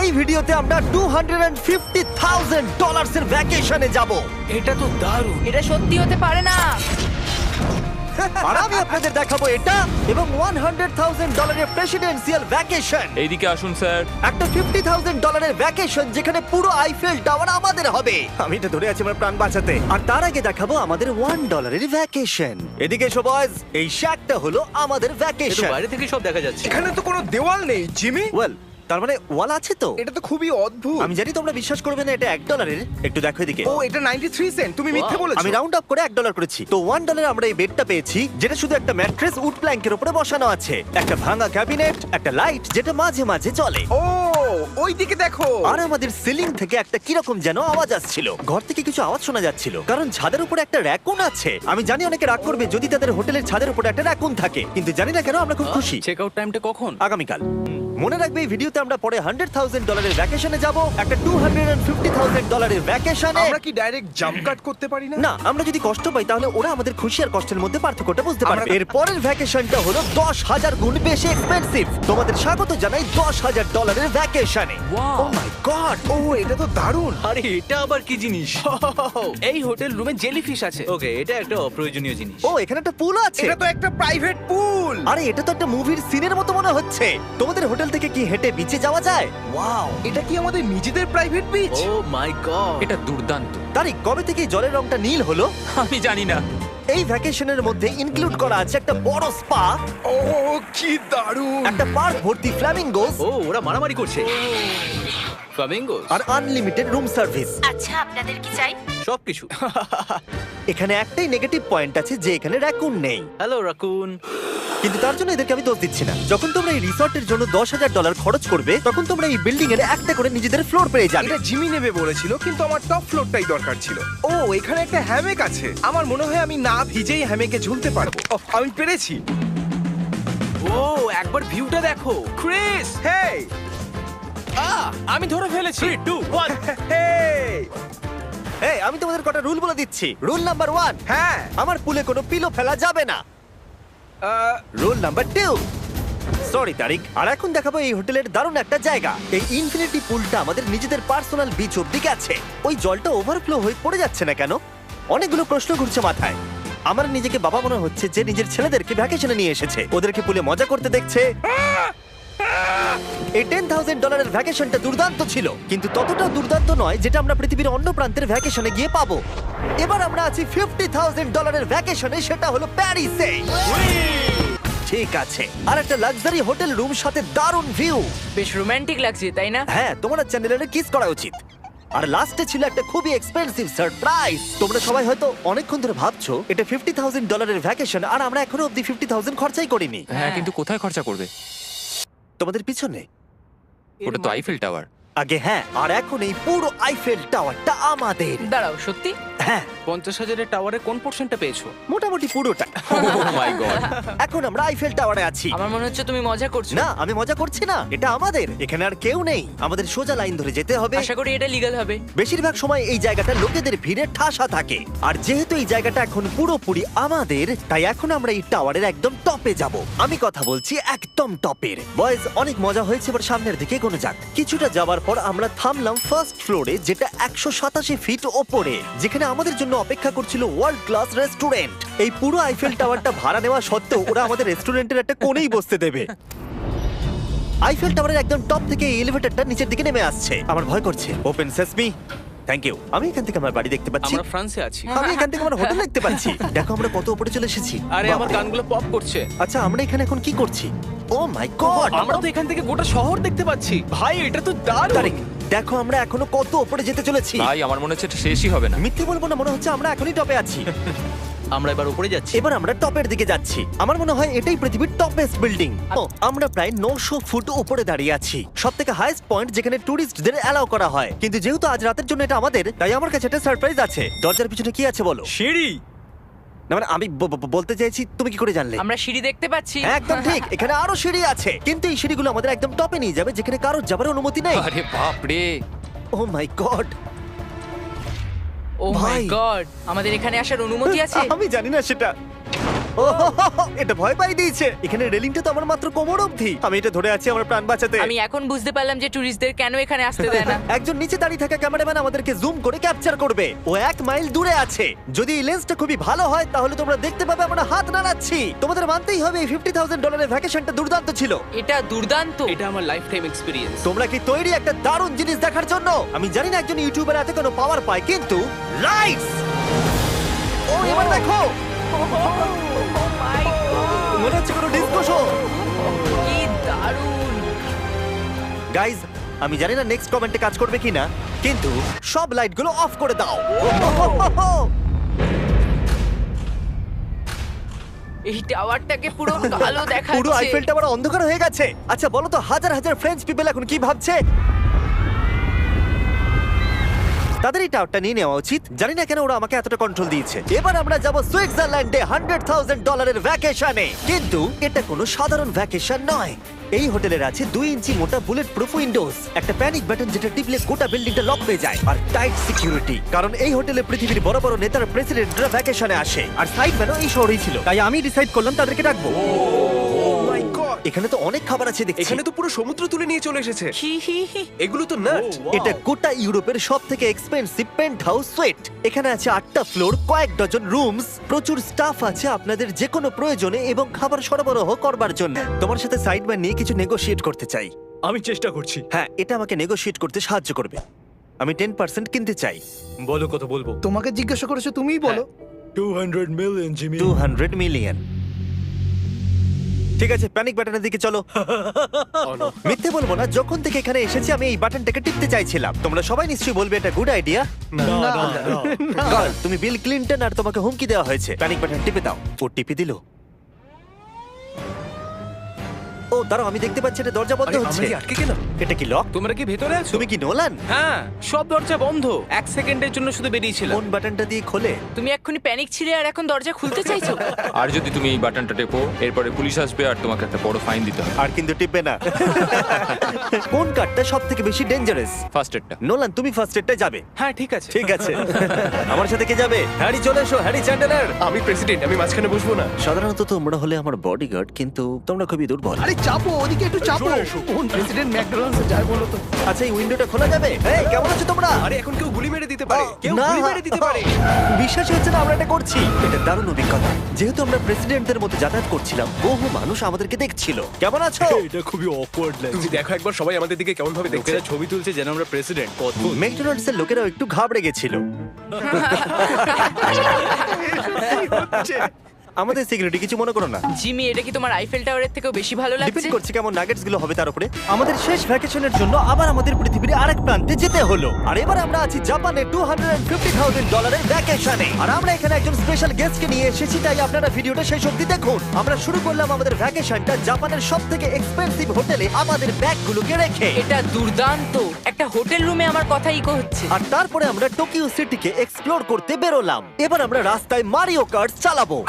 এই ভিডিওতে আমরা $250,000 এর ভ্যাকেশনে যাব। এটা তো দারুণ। এটা সত্যি হতে পারে না। আর আমি আপনাদের দেখাবো এটা এবং $100,000 এর প্রেসিডেন্সিয়াল ভ্যাকেশন। এইদিকে আসুন স্যার। একটা $50,000 এর ভ্যাকেশন যেখানে পুরো আইফেল টাওয়ার আমাদের হবে। আমি এটা ধরে আছি আমার প্রাণ বাঁচাতে। আর তার আগে দেখাবো আমাদের $1 এর ভ্যাকেশন। এদিকে এসো বয়স, এই শ্যাকটা হলো আমাদের ভ্যাকেশন। বাইরে থেকে সব দেখা যাচ্ছে। এখানে তো কোনো দেওয়াল নেই জিমি। ওয়েল, তার মানে ওয়াল আছে তো? এটা তো খুবই অদ্ভুত। আমি জানি তোমরা বিশ্বাস করবে না, এটা $1 একটু দেখো এদিকে। ও এটা 93 সেন্ট, তুমি মিথ্যে বলেছো। আমি রাউন্ড আপ করে $1 করেছি। তো $1 আমরা এই বেডটা পেয়েছি, যেটা শুধু একটা ম্যাট্রেস উড প্ল্যাঙ্কের উপরে বসানো আছে, একটা ভাঙা ক্যাবিনেট, একটা লাইট যেটা মাঝে মাঝে জ্বলে, ও ওই দিকে দেখো। আর আমাদের সিলিং থেকে একটা কিরকম যেন আওয়াজ আসছিল। ঘর থেকে কিছু আওয়াজ শোনা যাচ্ছিল, কারণ ছাদের উপরে একটা র‍্যাকুন আছে। আমি জানি অনেকে রাগ করবে যদি তাদের হোটেলের ছাদের উপরে একটা র‍্যাকুন থাকে, কিন্তু জানি না কেন আমরা খুব খুশি। চেক আউট টাইমটা কখন? আগামীকাল। মনে রাখবে এই ভিডিওতে আমরা পরে $100,000 এর ভ্যাকেশনে যাব, একটা $250,000 এর ভ্যাকেশনে। আমরা কি ডাইরেক্ট জাম্প কাট করতে পারি না? না, আমরা যদি কষ্ট পাই তাহলে ওরা আমাদের খুশি আর কষ্টের মধ্যে পার্থক্যটা বুঝতে পারবে। আমরা- এর পরের ভ্যাকেশনটা হলো 10,000 গুণ বেশি এক্সপেন্সিভ। তোমাদের স্বাগত জানাই $10,000 এর ভ্যাকেশনে। Wow! ও মাই গড! ও এটা তো দারুণ। আরে এটা আবার কি জিনিস? এই হোটেল রুমে জেলিফিশ আছে। ওকে, এটা একটা অপ্রয়োজনীয় জিনিস। ও, এখানে একটা পুল আছে। এটা তো একটা প্রাইভেট পুল। আরে এটা তো একটা মুভির সিনের মতো মনে হচ্ছে। তোমাদের হোটেল থেকে কি হেঁটে বিচে যাওয়া যায়? ওয়াও! এটা কি আমাদের নিজেদের প্রাইভেট বিচ? ও মাই গড, এটা দুর্দান্ত। তারিক, কবে থেকে এই জলের রংটা নীল হলো? আমি জানি না। এই ভ্যাকেশনের মধ্যে ইনক্লুড করা আছে একটা বড় স্পা, ও কি দারুণ। একটা পার্ক ভর্তি ফ্ল্যামিঙ্গোস, ও ওরা মারামারি করছে। ফ্লামিঙ্গোস আর আনলিমিটেড রুম সার্ভিস। আচ্ছা, আপনাদের কি চাই? সবকিছু। এখানে একটাই নেগেটিভ পয়েন্ট আছে যে এখানে র‍্যাকুন নেই, হ্যালো রাকুন। কিন্তু তার জন্য এদেরকে আমি দোষ দিচ্ছি না। যখন তোমরা এই রিসর্টের জন্য $10,000 খরচ করবে, তখন তোমরা এই বিল্ডিং এর একটা করে নিজেদের ফ্লোর পেয়ে যাবে। এটা জিমি নেবে বলেছিল, কিন্তু আমার টপ ফ্লোরটাই দরকার ছিল। ও এখানে একটা হ্যামেক আছে। আমার মনে হয় আমি না ভিজেই হ্যামেকে ঝুলতে পারবো। ওহ, আমি পেরেছি। ও একবার ভিউটা দেখো ক্রিস। হেই আমি ধরে ফেলেছি। 3 2 1 হেই। এই, আমি তোমাদের কটা রুল বলে দিচ্ছি। রুল নাম্বার 1, হ্যাঁ আমার পুলে কোনো পিলো ফেলা যাবে না। রুল নাম্বার 2, সরি তারিক। আর এখন দেখাবো এই হোটেলের দারুণ একটা জায়গা। এই ইনফিনিটি পুলটা আমাদের নিজেদের পার্সোনাল বিচ অব্দি গেছে। ওই জলটা ওভারফ্লো হয়ে পড়ে যাচ্ছে না কেন? অনেকগুলো প্রশ্ন ঘুরছে মাথায়। আমার নিজেকে বাবা মনে হচ্ছে যে নিজের ছেলেদেরকে ভ্যাকেশনে নিয়ে এসেছে, ওদেরকে পুলে মজা করতে দেখছে। এই $10,000 এর ভ্যাকেশনটা দুর্দান্ত ছিল, কিন্তু ততটা দুর্দান্ত নয় যেটা আমরা পৃথিবীর অন্য প্রান্তের ভ্যাকেশনে গিয়ে পাবো। এবার আমরা আছি $50,000 এর ভ্যাকেশনে, সেটা হলো প্যারিসে। ঠিক আছে, আর একটা লাক্সারি হোটেল রুম সাথে দারুণ ভিউ। বেশ রোমান্টিক লাগছে, তাই না? হ্যাঁ, তোমার চ্যানেলের কিস করা উচিত। আর লাস্টে ছিল একটা খুবই এক্সপেন্সিভ সারপ্রাইজ। তোমরা সবাই হয়তো অনেকক্ষণ ধরে ভাবছো এটা $50,000 এর ভ্যাকেশন, আর আমরা এখনো অব্দি 50,000 খরচাই করিনি। হ্যাঁ, কিন্তু কোথায় খরচা করবে? তোমাদের পিছনে ওটা তো আইফেল টাওয়ার। আগে হ্যাঁ, আর এখন এই পুরো আইফেল টাওয়ারটা আমাদের। দাঁড়াও, সত্যি? হ্যাঁ, 50,000 টাওয়ারে কোন পোরশনটা পেয়েছো? মোটামুটি পুরোটা। ও মাই গড। এখন আমরা আইফেল টাওয়ারে আছি। আমার মনে হচ্ছে তুমি মজা করছো। না, আমি মজা করছি না, এটা আমাদের। এখানে আর কেউ নেই, আমাদের সোজা লাইন ধরে যেতে হবে। আশা করি এটা লিগ্যাল হবে। বেশিরভাগ সময় এই জায়গাটা লোকেদের ভিড়ে ঠাসা থাকে, আর যেহেতু এই জায়গাটা এখন পুরোপুরি আমাদের, তাই এখন আমরা এই টাওয়ারের একদম টপে যাব। আমি কথা বলছি একদম টপের। বয়েজ, অনেক মজা হয়েছে, এবার সামনের দিকে এগোনো যাক। কিছুটা যাওয়ার পর আমরা থামলাম ফার্স্ট ফ্লোরে, যেটা 187 ফিট ওপরে, যেখানে আমাদের জন্য অপেক্ষা করছিল ওয়ার্ল্ড ক্লাস রেস্টুরেন্ট। এই পুরো আইফেল টাওয়ারটা ভাড়া নেওয়া সত্ত্বেও ওরা আমাদের রেস্টুরেন্টের একটা কোণেই বসতে দেবে। আইফেল টাওয়ারের একদম টপ থেকে এই এলিভেটরটা নিচের দিকে নেমে আসছে। আমার ভয় করছে। Open sesame. Thank you. আমি এখান থেকে আমার বাড়ি দেখতে পাচ্ছি। আমরা ফ্রান্সে আছি। আমি এখান থেকে আমার হোটেল দেখতে পাচ্ছি। দেখো আমরা কত উপরে চলে এসেছি। আরে আমার বাপরে। কানগুলো পপ করছে। আচ্ছা, আমরা এখানে এখন কি করছি? ও মাই গড, আমরা তো এখান থেকে গোটা শহর দেখতে পাচ্ছি। ভাই এটা তো দারুণ। তারিক, দেখো আমরা এখনো কত উপরে যেতে চলেছি। ভাই আমার মনে হচ্ছে এটা শেষই হবে না। মিথ্যে বলবো না, মনে হচ্ছে আমরা এখনই টপে আছি। আমরা এবার উপরে যাচ্ছি। এবার আমরা টপের দিকে যাচ্ছি। আমার মনে হয় এটাই পৃথিবীর টপেস্ট বিল্ডিং। আমরা প্রায় 900 ফুট উপরে দাঁড়িয়ে আছি, সব থেকে হাইস্ট পয়েন্ট যেখানে টুরিস্টদের অ্যালাউ করা হয়। কিন্তু যেহেতু আজ রাতের জন্য এটা আমাদের, তাই আমার কাছে একটা সারপ্রাইজ আছে। দরজার পিছনে কি আছে বলো? সিঁড়ি। না মানে আমি বলতে চাইছি, তুমি কি করে জানলে? আমরা সিঁড়ি দেখতে পাচ্ছি। হ্যাঁ, একদম ঠিক, এখানে আরো সিঁড়ি আছে, কিন্তু এই সিঁড়িগুলো আমাদের একদম টপে নিয়ে যাবে, যেখানে কারোর যাবার অনুমতি নেই। আরে বাপ রে। ও মাই গড, ও মাই ভাই। গড, আমাদের এখানে আসার অনুমতি আছে? আমি জানি না সেটা। ও হো হো হো, এটা ভয় পাই দিয়েছে। এখানে রেলিংটা তো আমার মাত্র কোমর অবধি। আমি এটা ধরে আছি আমার প্রাণ বাঁচাতে। আমি এখন বুঝতে পারলাম যে ট্যুরিস্টদের কেন এখানে আসতে দেয় না। একজন নিচে দাঁড়িয়ে থাকা ক্যামেরাম্যান আমাদেরকে জুম করে ক্যাপচার করবে। ও 1 মাইল দূরে আছে। যদি এই লেন্সটা খুবই ভালো হয় তাহলে তোমরা দেখতে পাবে আমরা হাত নাড়াচ্ছি। তোমাদের মানতেই হবে এই $50,000 ভ্যাকেশনটা দুর্দান্ত ছিল। এটা দুর্দান্ত। এটা আমার লাইফ টাইম এক্সপিরিয়েন্স। তোমরা কি তৈরি একটা দারুণ জিনিস দেখার জন্য? আমি জানি না একজন ইউটিউবার এত কোনো পাওয়ার পায়, কিন্তু লাইটস! ও এবার দেখো, মনে হচ্ছে কোনো ডিস্কো শো। কি দারুণ। গাইজ, আমি জানি না নেক্সট কমেন্টে কাজ করবে কিনা, কিন্তু সব লাইটগুলো অফ করে দাও। এই টাওয়ারটাকে পুরো কালো দেখাচ্ছে। পুরো আইফেল টাওয়ার অন্ধকার হয়ে গেছে। আচ্ছা বলো তো, হাজার হাজার ফ্রেঞ্চ পিপল এখন কি ভাবছে? তাদের এই টাওয়ারটা নিয়ে নেওয়া উচিত। জানি না কেন ওরা আমাকে এতটা কন্ট্রোল দিয়েছে। এবার আমরা যাব সুইজারল্যান্ডে $100,000 ভ্যাকেশনে। কিন্তু এটা কোনো সাধারণ ভ্যাকেশন নয়। এই হোটেলের আছে 2 ইঞ্চি মোটা বুলেট প্রুফ উইন্ডোজ, একটা প্যানিক বাটন যেটা টিপলে গোটা বিল্ডিংটা লক হয়ে যায়, আর টাইট সিকিউরিটি। কারণ এই হোটেলে পৃথিবীর বড় বড় নেতার প্রেসিডেন্টরা ভ্যাকেশনে আসে। আর সাইডম্যানও এই শহরেই ছিল, তাই আমি ডিসাইড করলাম তাদেরকে ডাকবো। মাই গড, এখানে তো অনেক খাবার আছে দেখছি। এখানে তো পুরো সমুদ্র তুলে নিয়ে চলে এসেছে। হি হি হি। এগুলো তো নাট। এটা গোটা ইউরোপের সব থেকে এক্সপেন্সিভ পেন্ট হাউস সুইট। এখানে আছে 8টা ফ্লোর, কয়েক ডজন রুমস, প্রচুর স্টাফ আছে আপনাদের যে কোনো প্রয়োজনে এবং খাবার সরবরাহ করবার জন্য। তোমার সাথে সাইডম্যান নিয়ে কিছু নেগোশিয়েট করতে চাই। আমি চেষ্টা করছি। হ্যাঁ, এটা আমাকে নেগোশিয়েট করতে সাহায্য করবে। আমি 10% কিনতে চাই। বলো কত বলবো? তোমাকে জিজ্ঞাসা করেছো, তুমিই বলো। 200 মিলিয়ন জিমি। 200 মিলিয়ন। ঠিক আছে, প্যানিক বাটনের দিকে চলো। মিথ্যে বলবো না, যখন থেকে এখানে এসেছি আমি এই বাটনটাকে টিপতে চাইছিলাম। তোমরা সবাই নিশ্চয়ই বলবে এটা গুড আইডিয়া। তুমি বিল ক্লিনটন আর তোমাকে হুমকি দেওয়া হয়েছে। প্যানিক বাটন টিপে দাও। ও টিপে দিল। ও দাঁড়াও, আমি দেখতে পাচ্ছি এটা দরজা বন্ধ আরে, হচ্ছে। আমরা কি আটকে গেলাম? এটা কি লক? তোমরা কি ভেতরে আছো? তুমি কি নোলান? হ্যাঁ, সব দরজা বন্ধ। 1 সেকেন্ডের জন্য শুধু বেরিয়েছিলাম। কোন বাটনটা দিয়ে খোলে? তুমি এক্ষুনি প্যানিক ছিলে আর এখন দরজা খুলতে চাইছো? আর যদি তুমি এই বাটনটা টেপো, এরপরে পুলিশ আসবে আর তোমাকে একটা বড় ফাইন দিতে হবে। আর কিন্তু টিপবে না। কোন কার্ডটা সব থেকে বেশি ডেঞ্জারাস? ফার্স্ট এডটা। নোলান, তুমি ফার্স্ট এডটা যাবে। হ্যাঁ, ঠিক আছে। ঠিক আছে। আমার সাথে কে যাবে? হ্যারি চলে এসো, হ্যারি চ্যান্ডেলার। আমি প্রেসিডেন্ট, আমি মাঝখানে বসবো না। সাধারণত তোমরা হলে আমার বডিগার্ড, কিন্তু তোমরা খুবই দুর্বল। আরে চাপো, ওদিকে একটু চাপো। কোন প্রেসিডেন্ট ম্যাকডোনাল্ডসে যায় বলো তো? আচ্ছা, এই উইন্ডোটা খোলা যাবে? এই, কেমন আছো তোমরা? আরে এখন কেউ গুলি মেরে দিতে পারে, কেউ না। গুলি মেরে দিতে পারে। বিশ্বাসই হচ্ছে না আমরা এটা করছি। এটা দারুণ অভিজ্ঞতা। যেহেতু আমরা প্রেসিডেন্টদের মতো যাতায়াত করছিলাম, বহু মানুষ আমাদেরকে দেখছিল। কেমন আছো? এটা খুবই অকওয়ার্ড তুমি লাগছে। দেখো একবার সবাই আমাদের দিকে কেমন ভাবে দেখছে। লোকেরা ছবি তুলছে যেন আমরা প্রেসিডেন্ট। অদ্ভুত। ম্যাকডোনাল্ডস এর লোকেরাও একটু ঘাবড়ে গেছিল। আমাদের সিকিউরিটি কিছু মনে করো না। জিমি, এটা কি তোমার আইফেল টাওয়ারের থেকেও বেশি ভালো লাগছে? ডিপেন্ড করছে কেমন নাগেটস গুলো হবে তার উপরে। আমাদের শেষ ভ্যাকেশনের জন্য আবার আমাদের পৃথিবীর আরেক প্রান্তে যেতে হলো। আর এবার আমরা আছি জাপানে $250,000 ভ্যাকেশনে। আর আমরা এখানে একজন স্পেশাল গেস্টকে নিয়ে এসেছি, তাই আপনারা ভিডিওটা শেষ অবধি দেখুন। আমরা শুরু করলাম আমাদের ভ্যাকেশনটা জাপানের সবথেকে এক্সপেন্সিভ হোটেলে আমাদের ব্যাগগুলোকে রেখে। এটা দুর্দান্ত। একটা হোটেল রুমে আমার কথা ইকো হচ্ছে। আর তারপরে আমরা টোকিও সিটিকে এক্সপ্লোর করতে বেরোলাম। এবার আমরা রাস্তায় মারিও কার্টস চালাবো।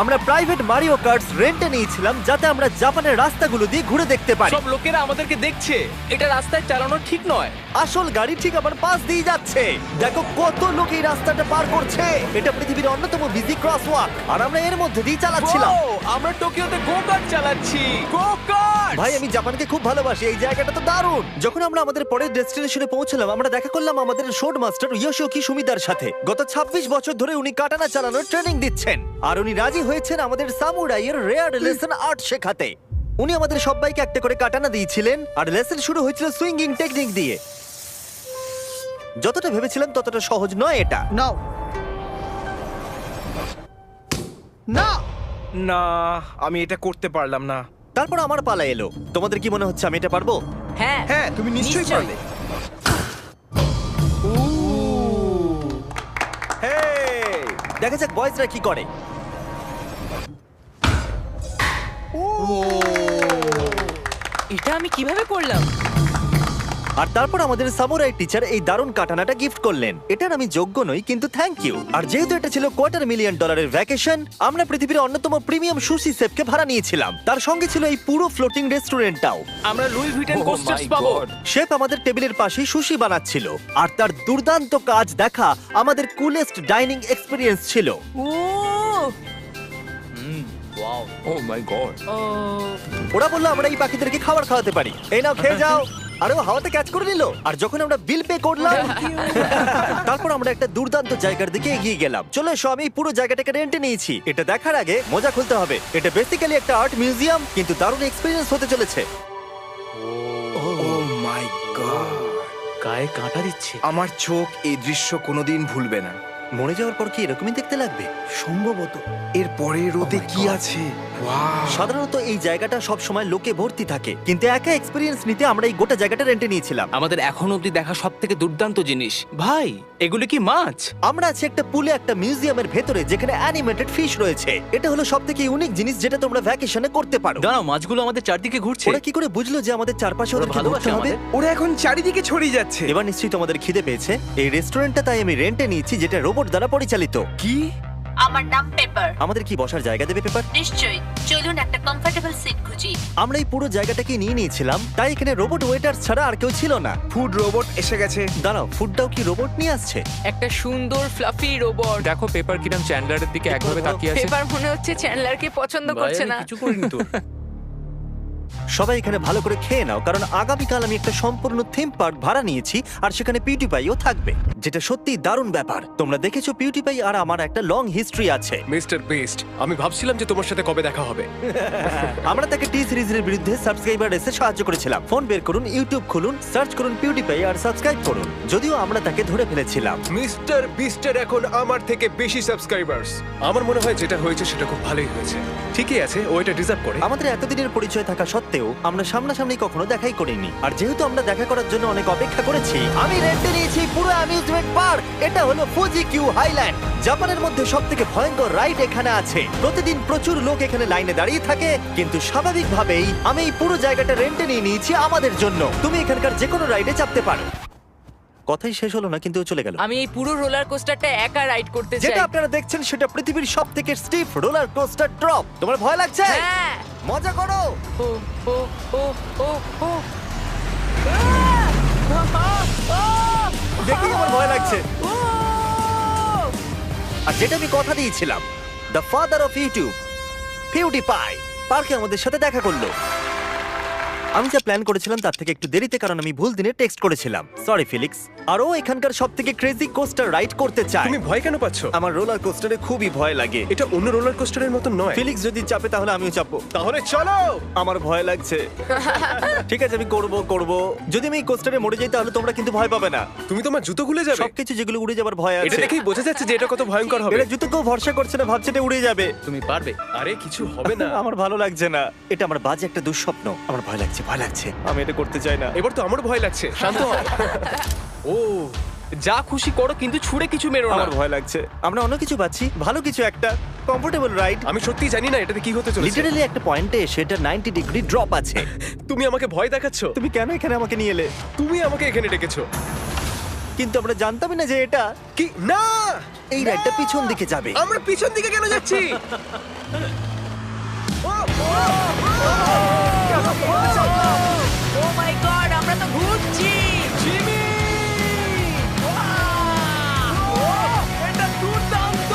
আমরা প্রাইভেট মারিও কার্টস রেন্টে নিয়েছিলাম যাতে আমরা জাপানের রাস্তাগুলো দিয়ে ঘুরে দেখতে পারি। সব লোকেরা আমাদেরকে দেখছে। এটা রাস্তায় চালানো ঠিক নয়। আসল গাড়ি ঠিক আমার পাশ দিয়ে যাচ্ছে। দেখো কত লোক এই রাস্তাটা পার করছে। এটা পৃথিবীর অন্যতম বিজি ক্রসওয়াক, আর আমরা এর মধ্যে দিয়ে চালাচ্ছিলাম। ও, আমরা টোকিওতে গো কার্ট চালাচ্ছি। গো কার্ট। ভাই, আমি জাপানকে খুব ভালোবাসি। এই জায়গাটা তো দারুণ। যখন আমরা আমাদের পরের ডেস্টিনেশনে পৌঁছলাম, আমরা দেখা করলাম আমাদের শোড মাস্টার ইয়োশিওকি সুমিদার সাথে। গত 26 বছর ধরে উনি কাটানা চালানোর ট্রেনিং দিচ্ছেন, আর উনি রাজি হয়েছেন আমাদের সামুরাইয়ের রেয়ার লেসন আর্ট শেখাতে। উনি আমাদের সবাইকে একটা করে কাটানা দিয়েছিলেন, আর লেসন শুরু হয়েছিল সুইঙ্গিং টেকনিক দিয়ে। যতটা ভেবেছিলাম ততটা সহজ নয় এটা। নাও। না, না, আমি এটা করতে পারলাম না। তারপর আমার পালা এলো। তোমাদের কি মনে হচ্ছে আমি এটা পারবো? হ্যাঁ হ্যাঁ, তুমি নিশ্চয়ই পারবে। হেই, দেখা যাক বয়েজরা কি করে। এটা আমি কিভাবে করলাম? আর তারপর আমাদের সামুরাই টিচার এই দারুণ কাটানাটা গিফট করলেন। এটার আমি যোগ্য নই, কিন্তু থ্যাংক ইউ। আর যেহেতু এটা ছিল $250,000 ভ্যাকেশন, আমরা পৃথিবীর অন্যতম প্রিমিয়াম সুশি শেফকে ভাড়া নিয়েছিলাম। তার সঙ্গে ছিল এই পুরো ফ্লোটিং রেস্টুরেন্টটাও। আমরা Louis Vuitton Oh coasters my পাবো। God! শেফ আমাদের টেবিলের পাশেই সুশি বানাচ্ছিল, আর তার দুর্দান্ত কাজ দেখা আমাদের কুলেস্ট ডাইনিং এক্সপিরিয়েন্স ছিল। ও ও মাই গড। ও ওরা বললো আমরা এই পাখিদেরকে খাবার খাওয়াতে পারি, এই নাও খেয়ে যাও। আরে ও হাওয়াতে ক্যাচ করে নিল। আর যখন আমরা বিল পে করলাম তারপর আমরা একটা দুর্দান্ত জায়গার দিকে এগিয়ে গেলাম। চলো এসো, আমি এই পুরো জায়গাটাকে রেন্টে নিয়েছি। এটা দেখার আগে মজা খুলতে হবে। এটা বেসিক্যালি একটা আর্ট মিউজিয়াম, কিন্তু দারুণ এক্সপেরিয়েন্স হতে চলেছে। ও মাই গড, গায়ে কাঁটা দিচ্ছে। আমার চোখ এই দৃশ্য কোনোদিন ভুলবে না। মরে যাওয়ার পর কি এরকমই দেখতে লাগবে? সম্ভবত এর পরে রোদে কি আছে। ওয়াও, সাধারণত এই জায়গাটা সব সময় লোকে ভর্তি থাকে, কিন্তু একা এক্সপেরিয়েন্স নিতে আমরা এই গোটা জায়গাটা রেন্টে নিয়েছিলাম। আমাদের এখন অবধি দেখা সব থেকে দুর্দান্ত জিনিস। ভাই, এগুলো কি মাছ? আমরা আছি একটা পুলে, একটা মিউজিয়ামের ভেতরে, যেখানে অ্যানিমেটেড ফিশ রয়েছে। এটা হলো সবথেকে ইউনিক জিনিস যেটা তোমরা ভ্যাকেশনে করতে পারো। দাঁড়াও, মাছগুলো আমাদের চারদিকে ঘুরছে। ওরা কি করে বুঝলো যে আমাদের চারপাশে ওদেরকে ভালোবাসে ঘুরতে হবে? আমাদের। ওরা এখন চারিদিকে ছড়িয়ে যাচ্ছে। এবার নিশ্চয়ই তোমাদের খিদে পেয়েছে। এই রেস্টুরেন্টটা তাই আমি রেন্টে নিয়েছি, যেটা রোবট দ্বারা পরিচালিত। কি? আমার নাম পেপার। আমাদের কি বসার জায়গা দেবে পেপার? নিশ্চয়ই, চলুন একটা কমফোর্টেবল সিট খুঁজি। আমরা এই পুরো জায়গাটাকে নিয়ে নিয়েছিলাম, তাই এখানে রোবট ওয়েটার ছাড়া আর কেউ ছিল না। ফুড রোবট এসে গেছে। দাঁড়াও, ফুডটাও কি রোবট নিয়ে আসছে? একটা সুন্দর ফ্লাফি রোবট। দেখো পেপার কিরম চ্যান্ডলারের দিকে একভাবে তাকিয়ে আছে। পেপার মনে হচ্ছে চ্যান্ডলারকে পছন্দ ভাই, করছে আমি না। কিছু করিনি তো। সবাই এখানে ভালো করে খেয়ে নাও, কারণ আগামীকাল আমি একটা সম্পূর্ণ থিম পার্ক ভাড়া নিয়েছি, আর সেখানে পিউটিপাইও থাকবে, যেটা সত্যি দারুণ ব্যাপার। তোমরা দেখেছো পিউটিপাই আর আমার একটা লং হিস্ট্রি আছে। মিস্টার বেস্ট, আমি ভাবছিলাম যে তোমার সাথে কবে দেখা হবে। আমরা তাকে টি সিরিজের বিরুদ্ধে সাবস্ক্রাইবার রেসে সাহায্য করেছিলাম। ফোন বের করুন, ইউটিউব খুলুন, সার্চ করুন পিউটিপাই আর সাবস্ক্রাইব করুন। যদিও আমরা তাকে ধরে ফেলেছিলাম। মিস্টার বিস্টের এখন আমার থেকে বেশি সাবস্ক্রাইবার্স। আমার মনে হয় যেটা হয়েছে সেটা খুব ভালোই হয়েছে। ঠিকই আছে, ও এটা ডিজার্ভ করে। আমাদের এতদিনের পরিচয় থাকা সত্ত্বেও আমরা সামনাসামনি কখনো দেখাই করিনি। আর যেহেতু আমরা দেখা করার জন্য অনেক অপেক্ষা করেছি, আমি রেন্টে নিয়েছি পুরো অ্যামিউজমেন্ট পার্ক। এটা হলো ফুজি কিউ হাইল্যান্ড। জাপানের মধ্যে সবথেকে ভয়ঙ্কর রাইড এখানে আছে। প্রতিদিন প্রচুর লোক এখানে লাইনে দাঁড়িয়ে থাকে, কিন্তু স্বাভাবিকভাবেই আমি এই পুরো জায়গাটা রেন্টে নিয়ে নিয়েছি আমাদের জন্য। তুমি এখানকার যে কোনো রাইডে চাপতে পারো। কথাই শেষ হলো না, কিন্তু ও চলে গেল। আমি এই পুরো রোলার কোস্টারটা একা রাইড করতে চাই। যেটা আপনারা দেখছেন সেটা পৃথিবীর সবথেকে স্টিফ রোলার কোস্টার ড্রপ। তোমার ভয় লাগছে? হ্যাঁ। মজা করো। ও ও ও ও ও দেখেই আমার ভয় লাগছে। আর যেটা আমি কথা দিয়েছিলাম, দ্য ফাদার অফ ইউটিউব পিউটিপাই পার্কে আমাদের সাথে দেখা করলো। আমি যা প্ল্যান করেছিলাম তার থেকে একটু দেরিতে, কারণ আমি ভুল দিনে টেক্সট করেছিলাম। সরি ফিলিক্স। আর ও এখানকার সবথেকে ক্রেজি কোস্টার রাইড করতে চায়। তুমি ভয় কেন পাচ্ছ? আমার রোলার কোস্টারে খুবই ভয় লাগে। এটা অন্য রোলার কোস্টারের মতো নয়। ফিলিক্স যদি চাপে তাহলে আমিও চাপবো। তাহলে চলো। আমার ভয় লাগছে। ঠিক আছে, আমি করব। যদি আমি এই কোস্টারে মরে যাই তাহলে তোমরা কিন্তু ভয় পাবে না। তুমি তোমার জুতো খুলে যাবে। সবকিছু যেগুলো উড়ে যাবার ভয় এটা আছে। দেখেই বোঝা যাচ্ছে যে এটা কত ভয়ঙ্কর হবে। এটা জুতো কেউ ভরসা করছে না, ভাবছে এটা উড়ে যাবে। তুমি পারবে। আরে কিছু হবে না। আমার ভালো লাগছে না। এটা আমার বাজে একটা দুঃস্বপ্ন। আমার ভয় লাগছে। আমি এটা করতে চাই না। এবার তো আমার ভয় লাগছে। শান্ত হও। ও, যা খুশি করো, কিন্তু ছুঁড়ে কিছু মেরো না। আমার ভয় লাগছে। আমরা অন্য কিছু পাচ্ছি, ভালো কিছু, একটা কমফোর্টেবল রাইড। আমি সত্যি জানি না এটাতে কি হতে চলেছে। লিটারালি একটা পয়েন্টে এসে এটা 90 ডিগ্রি ড্রপ আছে। তুমি আমাকে ভয় দেখাচ্ছ। তুমি কেন এখানে আমাকে নিয়ে এলে? তুমি আমাকে এখানে ডেকেছো। কিন্তু আমরা জানতামই না যে এটা কি না, এই রাইডটা পিছন দিকে যাবে। আমরা পিছন দিকে কেন যাচ্ছি? ও মাই গড, আমরা তো ঘুরছি। জিমি! এটা দুর্দান্ত!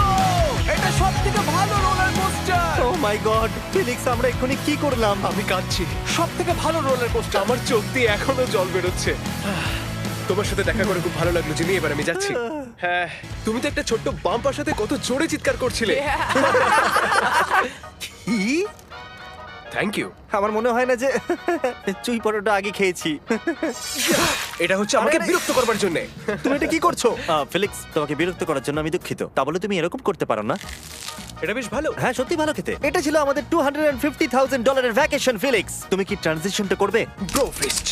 এটা সবথেকে ভালো রোলার কোস্টার! ও মাই গড, ফিলিক্স, আমরা এক্ষুনি কি করলাম? আমি কাঁদছি। সবথেকে ভালো রোলার কোস্টার। আমার চোখ দিয়ে এখনো জল বেরোচ্ছে। তোমার সাথে দেখা করে খুব ভালো লাগলো জিমি। এবার আমি যাচ্ছি। হ্যাঁ, তুমি তো একটা ছোট্ট বাম্পার সাথে কত জোরে চিৎকার করছিলে। কি? Thank you. আমার মনে হয় না যে চুই পরোটা আগে খেয়েছি। এটা হচ্ছে আমাকে বিরক্ত করবার জন্য। তুমি এটা কি করছো? ফিলিক্স, তোমাকে বিরক্ত করার জন্য আমি দুঃখিত। তা বলে তুমি এরকম করতে পারো না। এটা বেশ ভালো। হ্যাঁ, সত্যি ভালো খেতে। এটা ছিল আমাদের $250,000 ভ্যাকেশন। ফিলিক্স, তুমি কি ট্রানজিশনটা করবে? Bro feast.